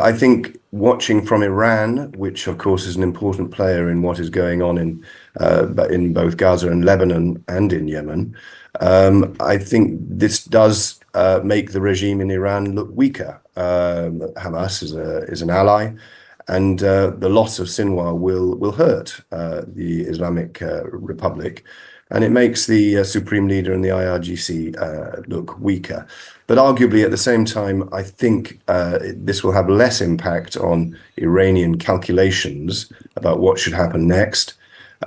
I think watching from Iran, which of course is an important player in what is going on in both Gaza and Lebanon and in Yemen, I think this does make the regime in Iran look weaker. Hamas is an ally, and the loss of Sinwar will hurt the Islamic Republic, and it makes the supreme leader in the IRGC look weaker. But arguably, at the same time, I think this will have less impact on Iranian calculations about what should happen next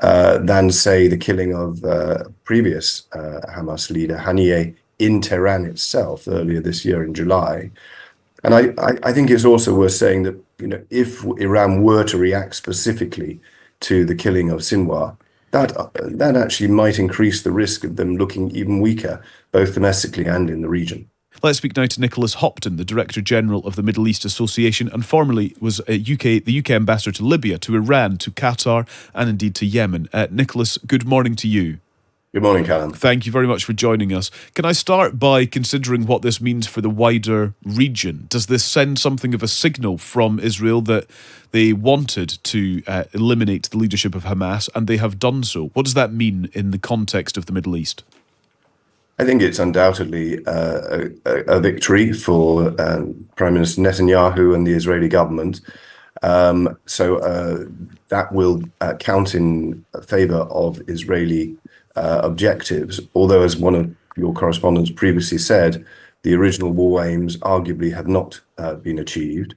than, say, the killing of previous Hamas leader Haniyeh in Tehran itself earlier this year in July. And I think it's also worth saying that, if Iran were to react specifically to the killing of Sinwar, that actually might increase the risk of them looking even weaker, both domestically and in the region. Let's speak now to Nicholas Hopton, the Director General of the Middle East Association, and formerly was the UK ambassador to Libya, to Iran, to Qatar, and indeed to Yemen. Nicholas, good morning to you. Good morning, Callum. Thank you very much for joining us. Can I start by considering what this means for the wider region? Does this send something of a signal from Israel that they wanted to eliminate the leadership of Hamas, and they have done so? What does that mean in the context of the Middle East? I think it's undoubtedly a victory for Prime Minister Netanyahu and the Israeli government. So that will count in favor of Israeli objectives, although, as one of your correspondents previously said, the original war aims arguably have not been achieved.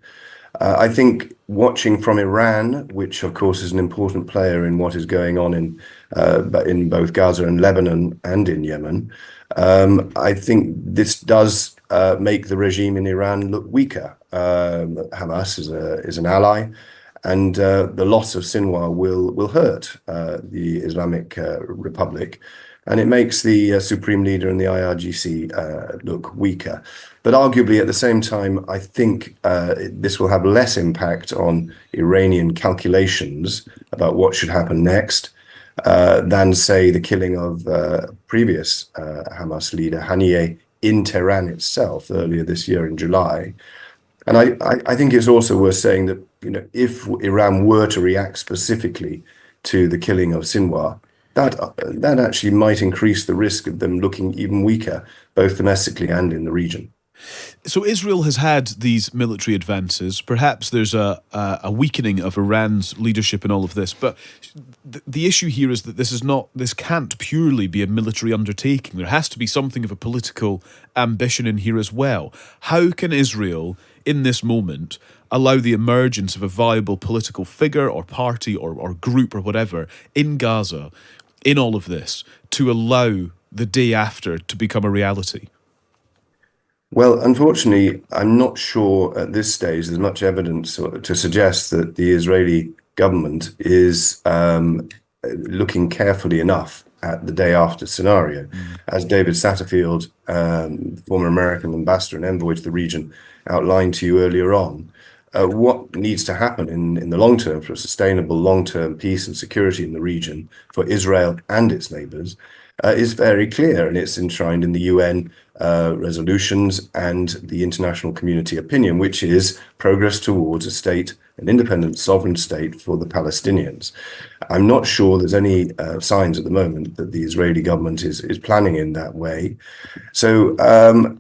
I think watching from Iran, which of course is an important player in what is going on in both Gaza and Lebanon and in Yemen, I think this does make the regime in Iran look weaker. Hamas is an ally, and the loss of Sinwar will hurt the Islamic Republic, and it makes the supreme leader in the IRGC look weaker. But arguably, at the same time, I think this will have less impact on Iranian calculations about what should happen next than, say, the killing of previous Hamas leader Haniyeh in Tehran itself earlier this year in July. And I think it's also worth saying that, if Iran were to react specifically to the killing of Sinwar, that actually might increase the risk of them looking even weaker, both domestically and in the region. So Israel has had these military advances. Perhaps there's a weakening of Iran's leadership in all of this. But the issue here is that this can't purely be a military undertaking. There has to be something of a political ambition in here as well. How can Israel, in this moment, allow the emergence of a viable political figure or party or group or whatever in Gaza, in all of this, to allow the day after to become a reality? Well, unfortunately, I'm not sure at this stage there's much evidence to suggest that the Israeli government is looking carefully enough at the day after scenario. As David Satterfield, former American ambassador and envoy to the region, outlined to you earlier on, what needs to happen in the long term for a sustainable long-term peace and security in the region for Israel and its neighbors is very clear, and it's enshrined in the UN resolutions and the international community opinion, which is progress towards a state, an independent sovereign state for the Palestinians. I'm not sure there's any signs at the moment that the Israeli government is planning in that way. So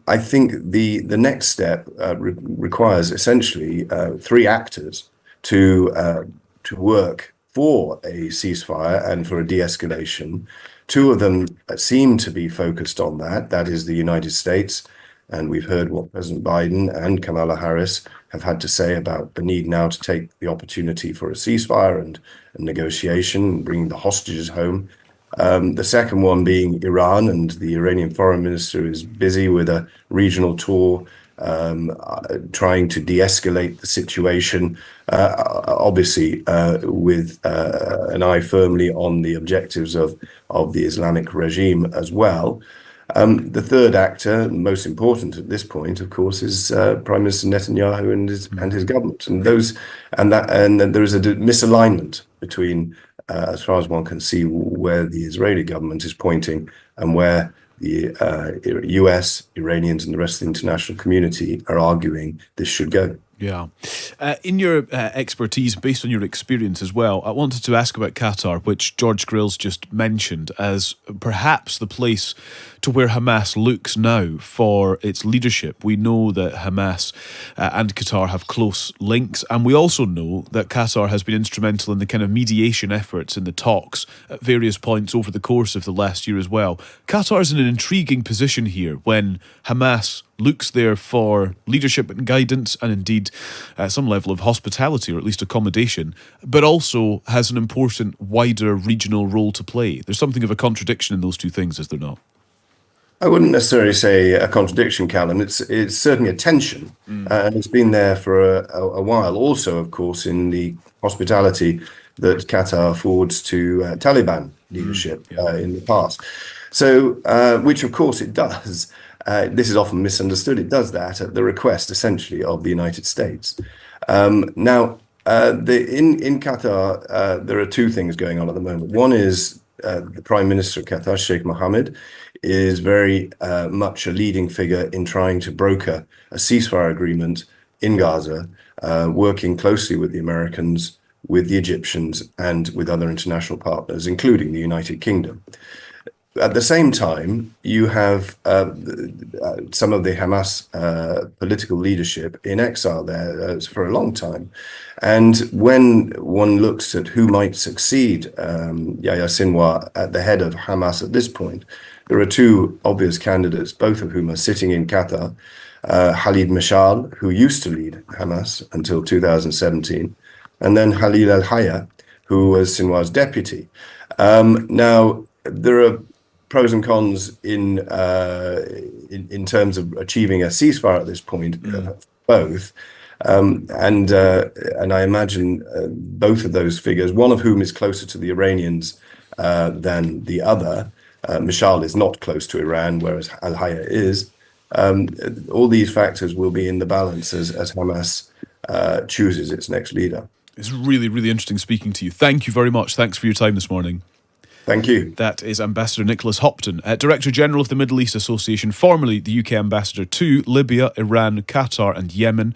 I think the next step requires essentially three actors to work for a ceasefire and for a de-escalation. Two of them seem to be focused on that. That is the United States, and we've heard what President Biden and Kamala Harris have had to say about the need now to take the opportunity for a ceasefire and negotiation, bringing the hostages home. The second one being Iran, and the Iranian foreign minister is busy with a regional tour trying to de-escalate the situation, obviously with an eye firmly on the objectives of the Islamic regime as well. The third actor, most important at this point, of course, is Prime Minister Netanyahu and his government, and there is a misalignment between, as far as one can see, where the Israeli government is pointing and where the US, Iranians, and the rest of the international community are arguing this should go. Yeah. In your expertise, based on your experience as well, I wanted to ask about Qatar, which George Grill's just mentioned as perhaps the place to where Hamas looks now for its leadership. We know that Hamas and Qatar have close links, and we also know that Qatar has been instrumental in the kind of mediation efforts in the talks at various points over the course of the last year as well. Qatar is in an intriguing position here when Hamas looks there for leadership and guidance and indeed some level of hospitality or at least accommodation, but also has an important wider regional role to play. There's something of a contradiction in those two things, is there not? I wouldn't necessarily say a contradiction, Callum. It's certainly a tension, and it's been there for a while. Also, of course, in the hospitality that Qatar affords to Taliban leadership in the past. So, which of course it does. This is often misunderstood. It does that at the request, essentially, of the United States. Now, in Qatar, there are two things going on at the moment. One is the Prime Minister of Qatar, Sheikh Mohammed, is very much a leading figure in trying to broker a ceasefire agreement in Gaza, working closely with the Americans, with the Egyptians, and with other international partners, including the United Kingdom. At the same time, you have some of the Hamas political leadership in exile there for a long time. And when one looks at who might succeed Yahya Sinwar at the head of Hamas at this point, there are two obvious candidates, both of whom are sitting in Qatar. Khalid Mashal, who used to lead Hamas until 2017, and then Khalil al-Hayya, who was Sinwar's deputy. Now, there are pros and cons in terms of achieving a ceasefire at this point, both. And I imagine both of those figures, one of whom is closer to the Iranians than the other. Mashal is not close to Iran, whereas al-Hayya is. All these factors will be in the balance as Hamas chooses its next leader. It's really, really interesting speaking to you. Thank you very much. Thanks for your time this morning. Thank you. That is Ambassador Nicholas Hopton, Director General of the Middle East Association, formerly the UK Ambassador to Libya, Iran, Qatar and Yemen.